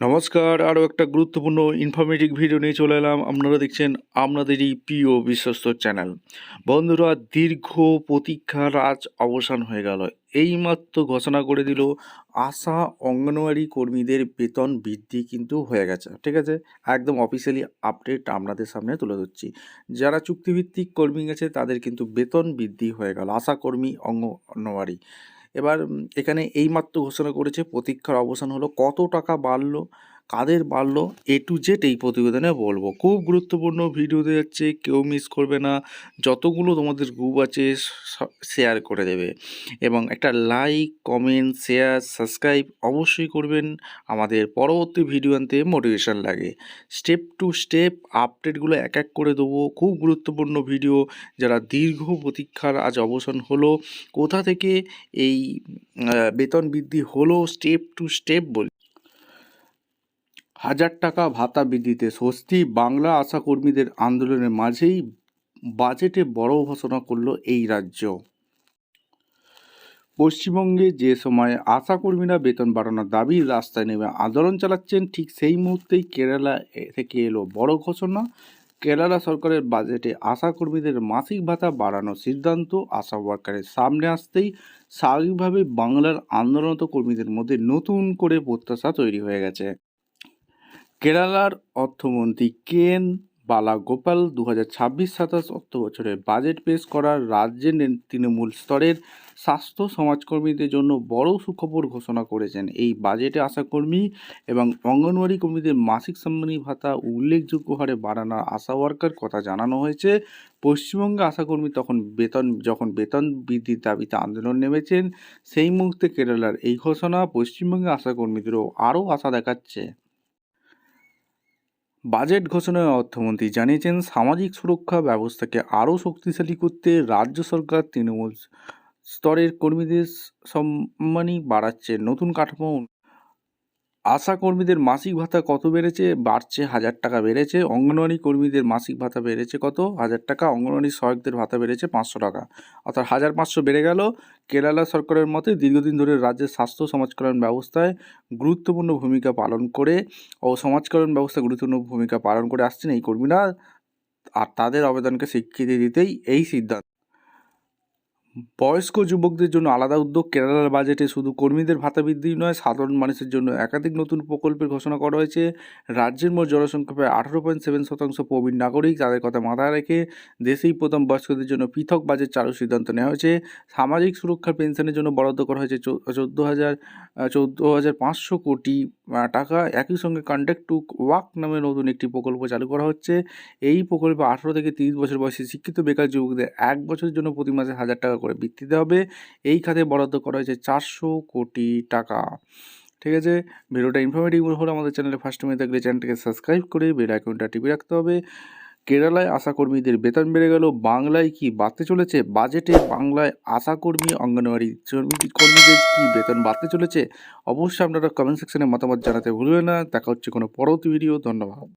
নমস্কার, আরও একটা গুরুত্বপূর্ণ ইনফরমেটিভ ভিডিও নিয়ে চলে এলাম। আপনারা দেখছেন আপনাদেরই প্রিয় বিশ্বস্ত চ্যানেল। বন্ধুরা, দীর্ঘ প্রতীক্ষার আজ অবসান হয়ে গেল। এইমাত্র ঘোষণা করে দিল আশা অঙ্গনওয়াড়ি কর্মীদের বেতন বৃদ্ধি কিন্তু হয়ে গেছে। ঠিক আছে, একদম অফিসিয়ালি আপডেট আপনাদের সামনে তুলে ধরছি। যারা চুক্তিভিত্তিক কর্মী আছে তাদের কিন্তু বেতন বৃদ্ধি হয়ে গেল, আশা কর্মী অঙ্গনওয়াড়ি। এবার এখানে এইমাত্র ঘোষণা করেছে প্রতীক্ষার অবসান হলো। কত টাকা বাড়লো, কাদের বাড়লো, এ টু জেড এই প্রতিবেদনে বলবো। খুব গুরুত্বপূর্ণ ভিডিও দিয়ে যাচ্ছে, কেউ মিস করবে না। যতগুলো তোমাদের গ্রুপ আছে শেয়ার করে দেবে, এবং একটা লাইক, কমেন্ট, শেয়ার, সাবস্ক্রাইব অবশ্যই করবেন। আমাদের পরবর্তী ভিডিও আনতে মোটিভেশন লাগে। স্টেপ টু স্টেপ আপডেটগুলো এক এক করে দেবো। খুব গুরুত্বপূর্ণ ভিডিও। যারা দীর্ঘ প্রতীক্ষার আজ অবসান হলো, কোথা থেকে এই বেতন বৃদ্ধি হলো, স্টেপ টু স্টেপ বলি। 1000 টাকা ভাতা বৃদ্ধিতে স্বস্তি। বাংলা আশা কর্মীদের আন্দোলনের মাঝেই বাজেটে বড় ঘোষণা করলো এই রাজ্য। পশ্চিমবঙ্গে যে সময় আশাকর্মীরা বেতন বাড়ানোর দাবি রাস্তায় নেমে আন্দোলন চালাচ্ছেন, ঠিক সেই মুহূর্তেই কেরালা থেকে এলো বড় ঘোষণা। কেরালা সরকারের বাজেটে আশাকর্মীদের মাসিক ভাতা বাড়ানোর সিদ্ধান্ত আশা ওয়ার্কারের সামনে আসতেই স্বাভাবিকভাবে বাংলার আন্দোলনরত কর্মীদের মধ্যে নতুন করে প্রত্যাশা তৈরি হয়ে গেছে। কেরালার অর্থমন্ত্রী কেন বালাগোপাল 2026-27 অর্থ বছরের বাজেট পেশ করার রাজ্যের তৃণমূল স্তরের স্বাস্থ্য সমাজকর্মীদের জন্য বড় সুখবর ঘোষণা করেছেন। এই বাজেটে আশাকর্মী এবং অঙ্গনওয়াড়ি কর্মীদের মাসিক সম্মানী ভাতা উল্লেখযোগ্য হারে বাড়ানোর আশা ওয়ার্কার কথা জানানো হয়েছে। পশ্চিমবঙ্গে আশাকর্মী যখন বেতন বৃদ্ধির দাবিতে আন্দোলন নেমেছেন, সেই মুহূর্তে কেরালার এই ঘোষণা পশ্চিমবঙ্গে আশাকর্মীদেরও আরও আশা দেখাচ্ছে। বাজেট ঘোষণায় অর্থমন্ত্রী জানিয়েছেন, সামাজিক সুরক্ষা ব্যবস্থাকে আরও শক্তিশালী করতে রাজ্য সরকার তৃণমূল স্তরের কর্মীদের সম্মানী বাড়াচ্ছে। নতুন কাঠামো। আশা কর্মীদের মাসিক ভাতা কত বাড়ছে 1000 টাকা বেড়েছে। অঙ্গনওয়াড়ি কর্মীদের মাসিক ভাতা বেড়েছে কত? 1000 টাকা। অঙ্গনওয়াড়ি সহায়কদের ভাতা বেড়েছে 500 টাকা, অর্থাৎ 1500 বেড়ে গেল। কেরালা সরকারের মতে দীর্ঘদিন ধরে রাজ্যের স্বাস্থ্য সমাজকল্যাণ ব্যবস্থায় গুরুত্বপূর্ণ ভূমিকা পালন করে আসছেন এই কর্মীরা, আর তাদের আবেদনকে স্বীকৃতি দিতেই এই সিদ্ধান্ত। বয়স্ক যুবকদের জন্য আলাদা উদ্যোগ। কেরালার বাজেটে শুধু কর্মীদের ভাতা বৃদ্ধি নয়, সাধারণ মানুষের জন্য একাধিক নতুন প্রকল্পের ঘোষণা করা হয়েছে। রাজ্যের মোট জনসংখ্যা প্রায় 18.7% প্রবীণ নাগরিক। তাদের কথা মাথায় রেখে দেশেই প্রথম বয়স্কদের জন্য পৃথক বাজেট চালুর সিদ্ধান্ত নেওয়া হয়েছে। সামাজিক সুরক্ষা পেনশনের জন্য বরাদ্দ করা হয়েছে 14,500 কোটি টাকা। একই সঙ্গে কন্ট্যাক্ট টু ওয়ার্ক নামে নতুন একটি প্রকল্প চালু করা হচ্ছে। এই প্রকল্পে 18 থেকে 30 বছর বয়সী শিক্ষিত বেকার যুবকদের 1 বছরের জন্য প্রতি মাসে 1000 টাকা করে বৃত্তি দেওয়া হবে। এই খাতে বরাদ্দ করা হয়েছে 400 কোটি টাকা। ঠিক আছে, ভিডিওটা ইনফরমেটিভ হলে আমাদের চ্যানেলে ফার্স্ট টাইম থাকলে চ্যানেলটাকে সাবস্ক্রাইব করে বেল আইকনটা টিপে রাখতে হবে। কেরালায় আশাকর্মীদের বেতন বেড়ে গেল, বাংলায় কি বাড়তে চলেছে? বাজেটে বাংলায় আশাকর্মী অঙ্গনওয়াড়ি কর্মীদের কি বেতন বাড়তে চলেছে? অবশ্যই আপনারা কমেন্ট সেকশনে মতামত জানাতে ভুলবেন না। দেখা হচ্ছে কোনো পরবর্তী ভিডিও। ধন্যবাদ।